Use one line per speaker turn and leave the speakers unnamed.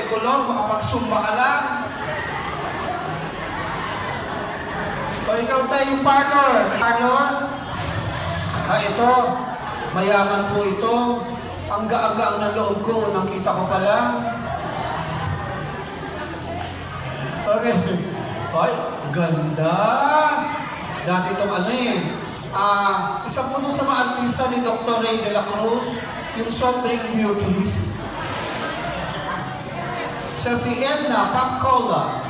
tricolor, makapagsumba ka lang. O ikaw tayo yung parlor. Parlor? Ito. Mayaman po ito. Ang gaang-gaang ng loob ko. Nakita ko pa lang. Okay. Ay, ganda. Dati itong isa po sa mga artista ni Dr. Ray de la Cruz, yung soft drink beauties. Siya si Edna Pacola.